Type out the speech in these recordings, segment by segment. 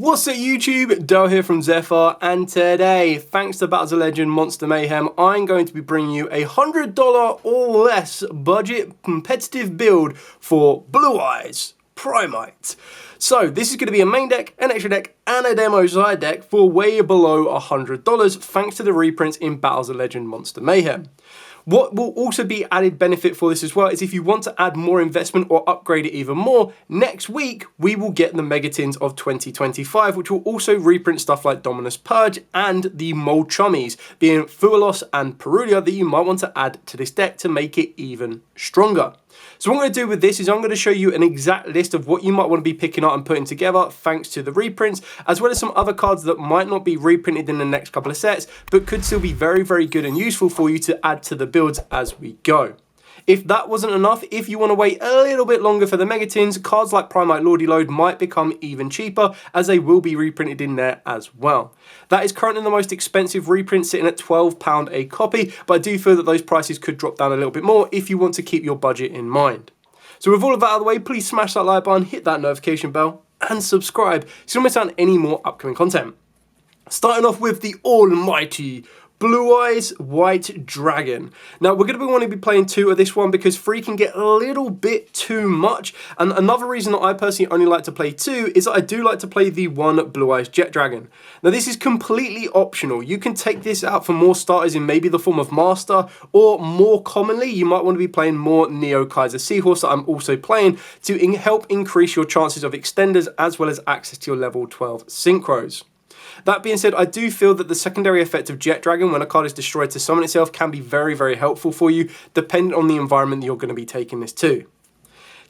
What's up YouTube, Dale here from Zephyr, and today, thanks to Battles of Legend Monster Mayhem, I'm going to be bringing you a $100 or less budget competitive build for Blue Eyes Primite. So this is going to be a main deck, an extra deck, and a demo side deck for way below $100 thanks to the reprints in Battles of Legend Monster Mayhem. What will also be added benefit for this as well is if you want to add more investment or upgrade it even more, next week we will get the Megatins of 2025, which will also reprint stuff like Dominus Purge and the Mold Chummies, being Fuelos and Perulia, that you might want to add to this deck to make it even stronger. So what I'm going to do with this is I'm going to show you an exact list of what you might want to be picking up and putting together thanks to the reprints, as well as some other cards that might not be reprinted in the next couple of sets, but could still be very, very good and useful for you to add to the builds as we go. If that wasn't enough, if you want to wait a little bit longer for the Megatins, cards like Primite Lordy Load might become even cheaper, as they will be reprinted in there as well. That is currently the most expensive reprint, sitting at £12 a copy, but I do feel that those prices could drop down a little bit more if you want to keep your budget in mind. So with all of that out of the way, please smash that like button, hit that notification bell, and subscribe so you don't miss out on any more upcoming content. Starting off with the almighty Blue Eyes White Dragon. Now we're going to want to be playing 2 of this one because 3 can get a little bit too much, and another reason that I personally only like to play 2 is that I do like to play the 1 Blue Eyes Jet Dragon. Now this is completely optional. You can take this out for more starters in maybe the form of Master, or more commonly you might want to be playing more Neo Kaiser Seahorse that I'm also playing to help increase your chances of extenders as well as access to your level 12 synchros. That being said, I do feel that the secondary effect of Jet Dragon when a card is destroyed to summon itself can be very, very helpful for you, depending on the environment that you're going to be taking this to.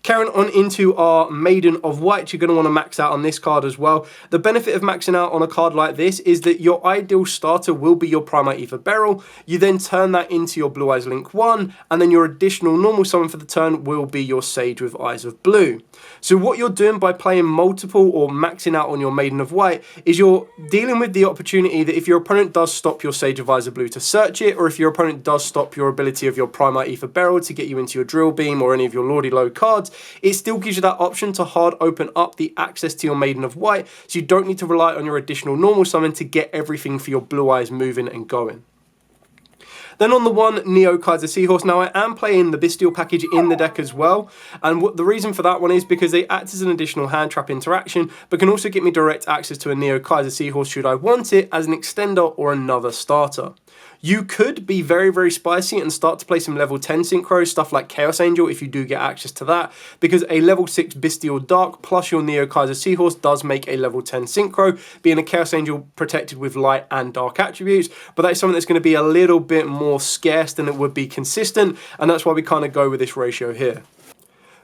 Carrying on into our Maiden of White, you're going to want to max out on this card as well. The benefit of maxing out on a card like this is that your ideal starter will be your Primite Ether Beryl. You then turn that into your Blue Eyes Link 1, and then your additional normal summon for the turn will be your Sage with Eyes of Blue. So what you're doing by playing multiple or maxing out on your Maiden of White is you're dealing with the opportunity that if your opponent does stop your Sage of Eyes of Blue to search it, or if your opponent does stop your ability of your Primite Ether Beryl to get you into your Drill Beam or any of your Lordy Low cards, it still gives you that option to hard open up the access to your Maiden of White, so you don't need to rely on your additional normal summon to get everything for your Blue Eyes moving and going. Then on the 1 Neo Kaiser Seahorse, now I am playing the Bestial package in the deck as well, and the reason for that one is because they act as an additional hand trap interaction, but can also get me direct access to a Neo Kaiser Seahorse should I want it as an extender or another starter. You could be very, very spicy and start to play some level 10 synchros, stuff like Chaos Angel if you do get access to that, because a level 6 Bestial Dark plus your Neo Kaiser Seahorse does make a level 10 synchro, being a Chaos Angel protected with light and dark attributes, but that's something that's going to be a little bit more scarce than it would be consistent, and that's why we kind of go with this ratio here.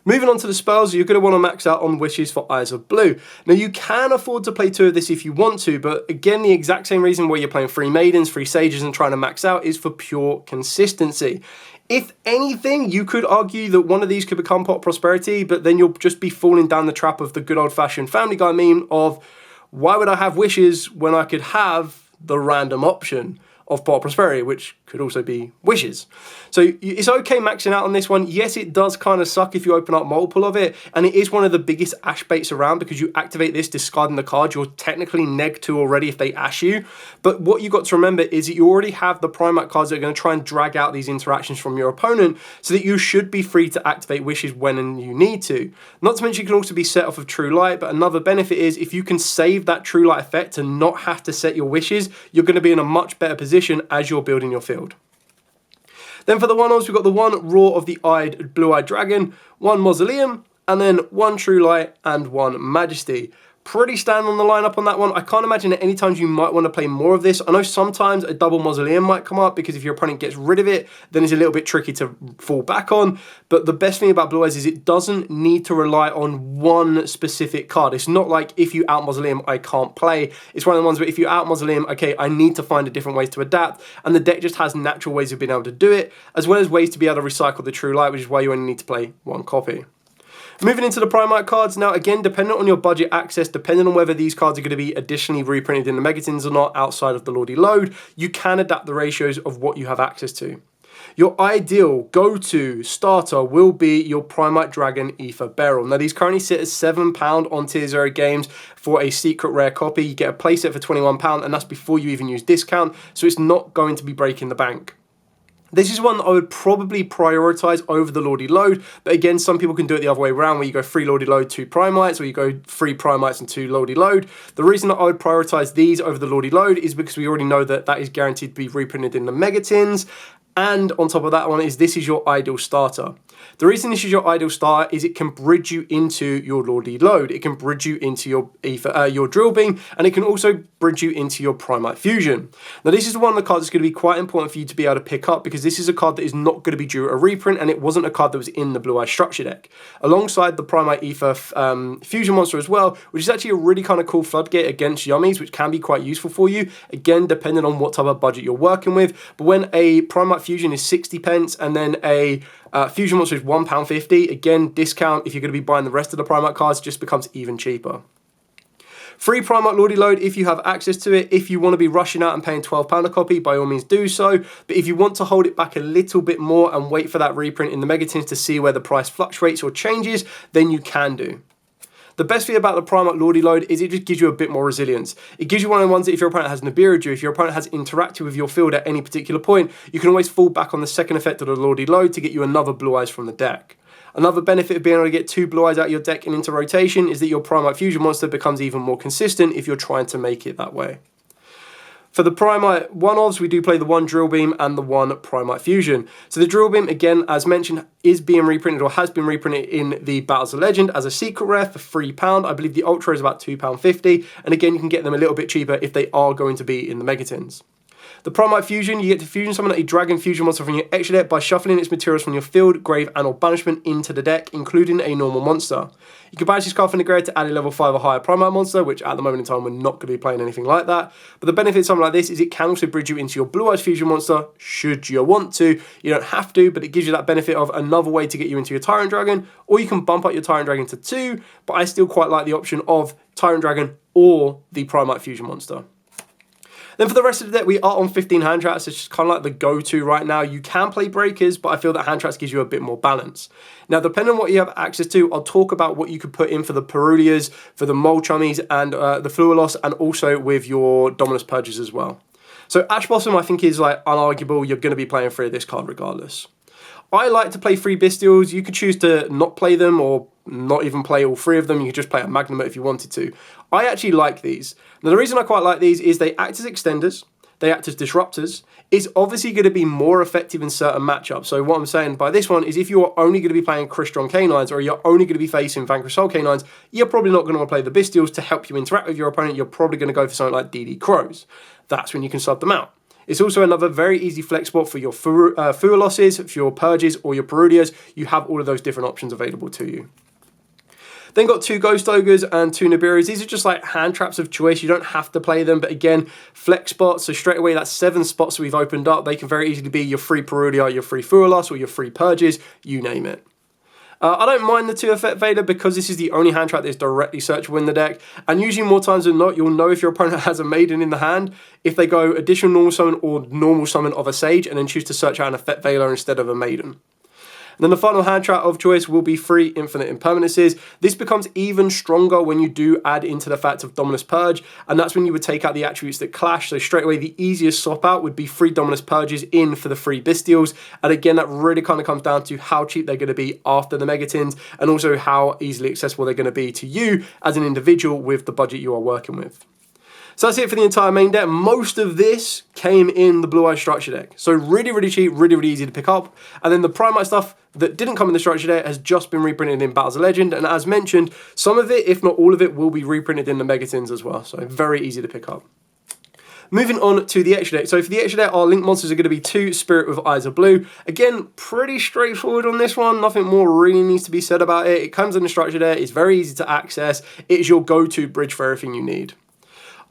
Moving on to the spells, you're going to want to max out on Wishes for Eyes of Blue. Now you can afford to play 2 of this if you want to, but again the exact same reason why you're playing 3 Maidens, 3 Sages and trying to max out is for pure consistency. If anything, you could argue that one of these could become Pot Prosperity, but then you'll just be falling down the trap of the good old-fashioned Family Guy meme of, why would I have Wishes when I could have the random option of Pot Prosperity, which could also be Wishes. So it's okay maxing out on this one. Yes, it does kind of suck if you open up multiple of it, and it is one of the biggest ash baits around because you activate this discarding the card. You're technically neg 2 already if they ash you, but what you got to remember is that you already have the Primite cards that are going to try and drag out these interactions from your opponent, so that you should be free to activate Wishes when you need to. Not to mention you can also be set off of True Light, but another benefit is if you can save that True Light effect to not have to set your Wishes, you're going to be in a much better position as you're building your field. Then for the 1-offs, we've got the 1 Roar of the Blue-Eyed Dragon, 1 Mausoleum, and then 1 True Light and 1 Majesty. Pretty standard on the lineup on that one. I can't imagine at any times you might want to play more of this. I know sometimes a double Mausoleum might come up because if your opponent gets rid of it, then it's a little bit tricky to fall back on. But the best thing about Blue Eyes is it doesn't need to rely on one specific card. It's not like if you out Mausoleum, I can't play. It's one of the ones where if you out Mausoleum, okay, I need to find a different ways to adapt. And the deck just has natural ways of being able to do it, as well as ways to be able to recycle the True Light, which is why you only need to play 1 copy. Moving into the Primite cards, now again, dependent on your budget access, depending on whether these cards are going to be additionally reprinted in the Megatins or not outside of the Lordy Load, you can adapt the ratios of what you have access to. Your ideal go-to starter will be your Primite Dragon Ether Beryl. Now these currently sit at £7 on Tier 0 games for a secret rare copy. You get a playset for £21 and that's before you even use discount, so it's not going to be breaking the bank. This is one that I would probably prioritize over the Lordy Load, but again, some people can do it the other way around, where you go 3 Lordy Load, 2 Primites, or you go 3 Primites and 2 Lordy Load. The reason that I would prioritize these over the Lordy Load is because we already know that that is guaranteed to be reprinted in the Mega Tins. And on top of that one is this is your ideal starter. The reason this is your ideal starter is it can bridge you into your Lordy Load. It can bridge you into your Drill Beam, and it can also bridge you into your Primite Fusion. Now this is one of the cards that's going to be quite important for you to be able to pick up, because this is a card that is not going to be due a reprint, and it wasn't a card that was in the Blue Eye Structure deck. Alongside the Primite Ether Fusion monster as well, which is actually a really kind of cool floodgate against Yummies, which can be quite useful for you, again depending on what type of budget you're working with. But when a Primite Fusion is 60 pence and then a Fusion monster is £1.50, again discount, if you're going to be buying the rest of the Primite cards, just becomes even cheaper. Free Primite Lordy Load if you have access to it. If you want to be rushing out and paying £12 a copy, by all means do so. But if you want to hold it back a little bit more and wait for that reprint in the Megatins to see where the price fluctuates or changes, then you can do. The best thing about the Primite Lordy Load is it just gives you a bit more resilience. It gives you one of the ones that if your opponent has Nibiru, if your opponent has interacted with your field at any particular point, you can always fall back on the second effect of the Lordy Load to get you another Blue Eyes from the deck. Another benefit of being able to get 2 Blue Eyes out of your deck and into rotation is that your Primite Fusion monster becomes even more consistent if you're trying to make it that way. For the Primite one-offs, we do play the 1 Drill Beam and the 1 Primite Fusion. So the Drill Beam, again, as mentioned, is being reprinted or has been reprinted in the Battles of Legend as a secret rare for £3. I believe the Ultra is about £2.50, and again, you can get them a little bit cheaper if they are going to be in the Megatins. The Primite Fusion, you get to fusion summon a Dragon Fusion monster from your extra deck by shuffling its materials from your field, grave, and or banishment into the deck, including a normal monster. You can banish this card from the grave to add a level 5 or higher Primite monster, which at the moment in time we're not going to be playing anything like that. But the benefit of something like this is it can also bridge you into your Blue Eyes Fusion monster, should you want to. You don't have to, but it gives you that benefit of another way to get you into your Tyrant Dragon, or you can bump up your Tyrant Dragon to 2, but I still quite like the option of Tyrant Dragon or the Primite Fusion monster. Then for the rest of the deck, we are on 15 hand traps. It's just kind of like the go-to right now. You can play breakers, but I feel that hand traps gives you a bit more balance. Now, depending on what you have access to, I'll talk about what you could put in for the Perulias, for the Mole Chummies, and the Fluolos, and also with your Dominus Purges as well. So Ash Blossom, I think, is like unarguable. You're going to be playing 3 of this card regardless. I like to play 3 Bestials. You could choose to not play them or not even play all 3 of them. You could just play a Magnum if you wanted to. I actually like these. Now, the reason I quite like these is they act as extenders, they act as disruptors. It's obviously going to be more effective in certain matchups. So what I'm saying by this one is if you're only going to be playing Crystron Canines or you're only going to be facing Vanquish Soul Canines, you're probably not going to want to play the Bestials to help you interact with your opponent. You're probably going to go for something like DD Crows. That's when you can sub them out. It's also another very easy flex spot for your Fualosses, for your Purges, or your Perulias. You have all of those different options available to you. Then got 2 Ghost Ogres and 2 Nibirus. These are just like hand traps of choice. You don't have to play them, but again, flex spots. So straight away, that's 7 spots we've opened up. They can very easily be your free Perulia, your free Fualos, or your free Purges, you name it. I don't mind the 2 Effect Vader because this is the only hand trap that is directly searchable in the deck, and usually more times than not, you'll know if your opponent has a Maiden in the hand if they go additional normal summon or normal summon of a Sage and then choose to search out an Effect Veiler instead of a Maiden. And then the final hand trap of choice will be free Infinite Impermanences. This becomes even stronger when you do add into the fact of Dominus Purge, and that's when you would take out the attributes that clash. So straight away, the easiest swap out would be free Dominus Purges in for the free Bestials. And again, that really kind of comes down to how cheap they're going to be after the Megatins, and also how easily accessible they're going to be to you as an individual with the budget you are working with. So that's it for the entire main deck. Most of this came in the Blue Eye Structure deck. So really, really cheap, really, really easy to pick up. And then the Primite stuff that didn't come in the Structure deck has just been reprinted in Battles of Legend. And as mentioned, some of it, if not all of it, will be reprinted in the Megatins as well. So very easy to pick up. Moving on to the extra deck. So for the extra deck, our Link monsters are going to be 2 Spirit with Eyes of Blue. Again, pretty straightforward on this one. Nothing more really needs to be said about it. It comes in the Structure deck. It's very easy to access. It is your go-to bridge for everything you need.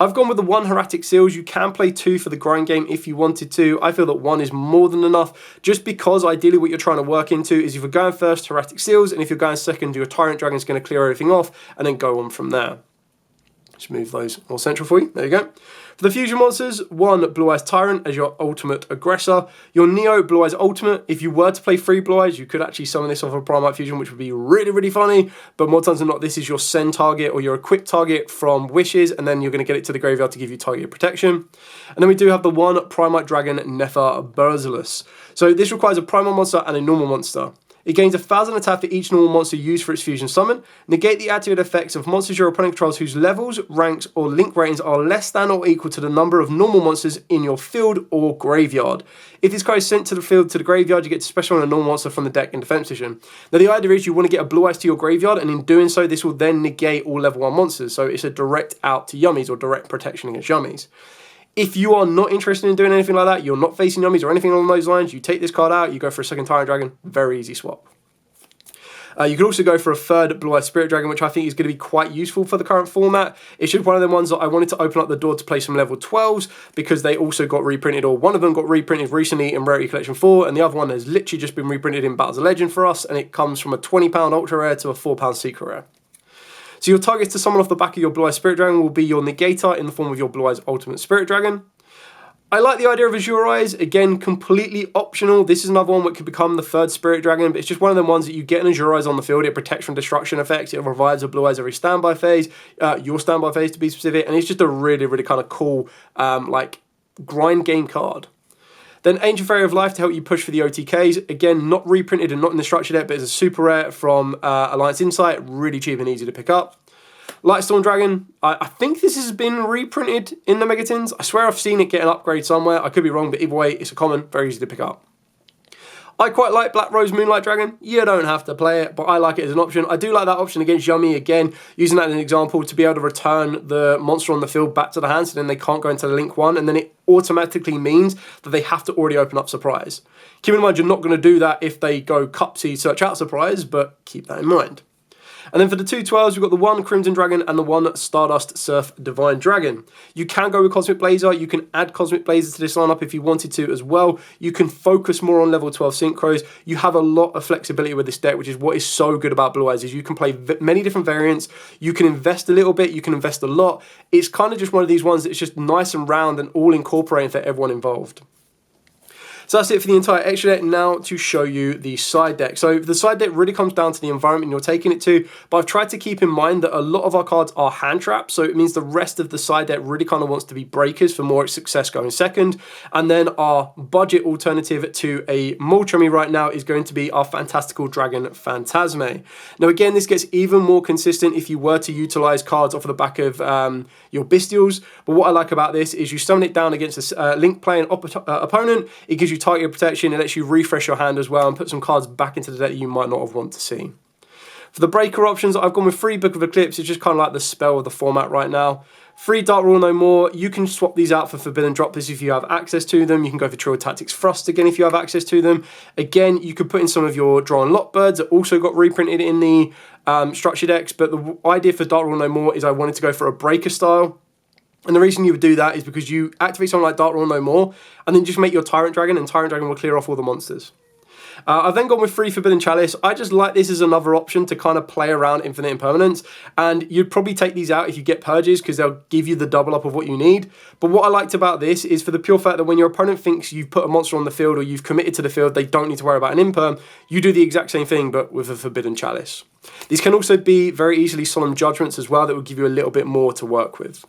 I've gone with the 1 Hieratic Seals. You can play 2 for the grind game if you wanted to. I feel that 1 is more than enough, just because ideally what you're trying to work into is if you're going first, Hieratic Seals, and if you're going second, your Tyrant Dragon is going to clear everything off and then go on from there. Just move those more central for you. There you go. For the fusion monsters, 1 Blue Eyes Tyrant as your ultimate aggressor. Your Neo Blue Eyes Ultimate, if you were to play 3 Blue Eyes, you could actually summon this off of Primite Fusion, which would be really, really funny. But more times than not, this is your send target or your equip target from Wishes, and then you're going to get it to the graveyard to give you target protection. And then we do have the 1 Primite Dragon Nefer Berzalus. So this requires a Primal monster and a normal monster. It gains 1000 attack for each normal monster used for its fusion summon. Negate the activated effects of monsters your opponent controls whose levels, ranks, or link ratings are less than or equal to the number of normal monsters in your field or graveyard. If this card is sent to the field to the graveyard, you get to special on a normal monster from the deck in defense position. Now the idea is you want to get a Blue Eyes to your graveyard, and in doing so, this will then negate all level 1 monsters. So it's a direct out to Yummies or direct protection against Yummies. If you are not interested in doing anything like that, you're not facing Yummies or anything along those lines, you take this card out, you go for a second Tyrant Dragon, very easy swap. You could also go for a 3rd Blue Eyes Spirit Dragon, which I think is going to be quite useful for the current format. It's just one of the ones that I wanted to open up the door to play some level 12s because they also got reprinted, or one of them got reprinted recently in Rarity Collection 4, and the other one has literally just been reprinted in Battles of Legend for us, and it comes from a £20 Ultra Rare to a £4 Secret Rare. So your targets to summon off the back of your Blue Eyes Spirit Dragon will be your Negator in the form of your Blue Eyes Ultimate Spirit Dragon. I like the idea of Azure Eyes, again, completely optional. This is another one that could become the 3rd Spirit Dragon, but it's just one of them ones that you get an Azure Eyes on the field, it protects from destruction effects, it provides a Blue Eyes every standby phase, your standby phase to be specific, and it's just a really, really kind of cool, like, grind game card. Then Ancient Fairy of Life to help you push for the OTKs. Again, not reprinted and not in the structure deck, but it's a super rare from Alliance Insight, really cheap and easy to pick up. Lightstorm Dragon, I think this has been reprinted in the Megatins. I swear I've seen it get an upgrade somewhere. I could be wrong, but either way, it's a common, very easy to pick up. I quite like Black Rose Moonlight Dragon. You don't have to play it, but I like it as an option. I do like that option against Yummy, again, using that as an example to be able to return the monster on the field back to the hand, so then they can't go into the link 1, and then it automatically means that they have to already open up Surprise. Keep in mind, you're not going to do that if they go Cupsy Search Out Surprise, but keep that in mind. And then for the 2 12s, we've got the 1 Crimson Dragon and the 1 Stardust Surf Divine Dragon. You can go with Cosmic Blazer. You can add Cosmic Blazer to this lineup if you wanted to as well. You can focus more on level 12 Synchros. You have a lot of flexibility with this deck, which is what is so good about Blue Eyes, is you can play many different variants. You can invest a little bit. You can invest a lot. It's kind of just one of these ones that's just nice and round and all incorporating for everyone involved. So that's it for the entire extra deck. Now to show you the side deck. So the side deck really comes down to the environment you're taking it to, but I've tried to keep in mind that a lot of our cards are hand traps, so it means the rest of the side deck really kind of wants to be breakers for more success going second. And then our budget alternative to a Molchemy right now is going to be our Fantastical Dragon Phantasme. Now again, this gets even more consistent if you were to utilize cards off of the back of your Bestials, but what I like about this is you summon it down against a Link playing opponent, it gives you target protection, it lets you refresh your hand as well and put some cards back into the deck that you might not have wanted to see. For the breaker options, I've gone with 3 Book of Eclipse. It's just kind of like the spell of the format right now. 3 Dark Rule No More. You can swap these out for Forbidden Droplets if you have access to them. You can go for Trio Tactics Frost again if you have access to them. Again, you could put in some of your Draw and Lock Birds that also got reprinted in the structure decks, but the idea for Dark Rule No More is I wanted to go for a breaker style. And the reason you would do that is because you activate something like Dark Rule No More, and then just make your Tyrant Dragon, and Tyrant Dragon will clear off all the monsters. I've then gone with 3 Forbidden Chalice. I just like this as another option to kind of play around Infinite Impermanence, and you'd probably take these out if you get Purges because they'll give you the double up of what you need. But what I liked about this is for the pure fact that when your opponent thinks you've put a monster on the field or you've committed to the field, they don't need to worry about an Imperm. You do the exact same thing but with a Forbidden Chalice. These can also be very easily Solemn Judgments as well that will give you a little bit more to work with.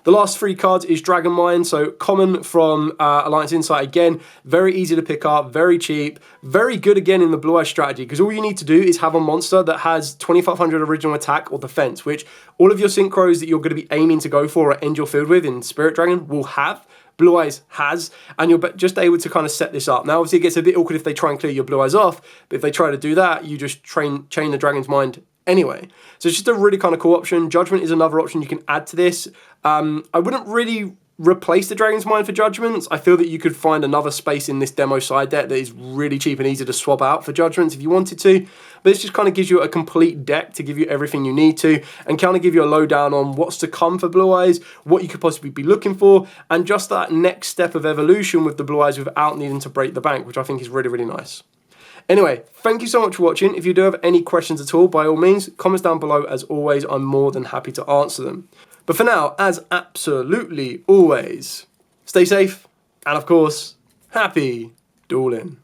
The last 3 cards is Dragon Mine, so common from Alliance Insight again, very easy to pick up, very cheap, very good again in the Blue Eyes strategy, because all you need to do is have a monster that has 2500 original attack or defense, which all of your synchros that you're going to be aiming to go for or end your field with in Spirit Dragon will have. Blue Eyes has, and you're just able to kind of set this up. Now, obviously, it gets a bit awkward if they try and clear your Blue Eyes off, but if they try to do that, you just chain the Dragon's Mind anyway. So it's just a really kind of cool option. Judgment is another option you can add to this. I wouldn't really replace the Dragon's Mind for Judgments. I feel that you could find another space in this demo side deck that is really cheap and easy to swap out for Judgments if you wanted to. But this just kind of gives you a complete deck to give you everything you need to and kind of give you a lowdown on what's to come for Blue Eyes, what you could possibly be looking for, and just that next step of evolution with the Blue Eyes without needing to break the bank, which I think is really, really nice. Anyway, thank you so much for watching. If you do have any questions at all, by all means, comments down below. As always, I'm more than happy to answer them. But for now, as absolutely always, stay safe and of course, happy dueling.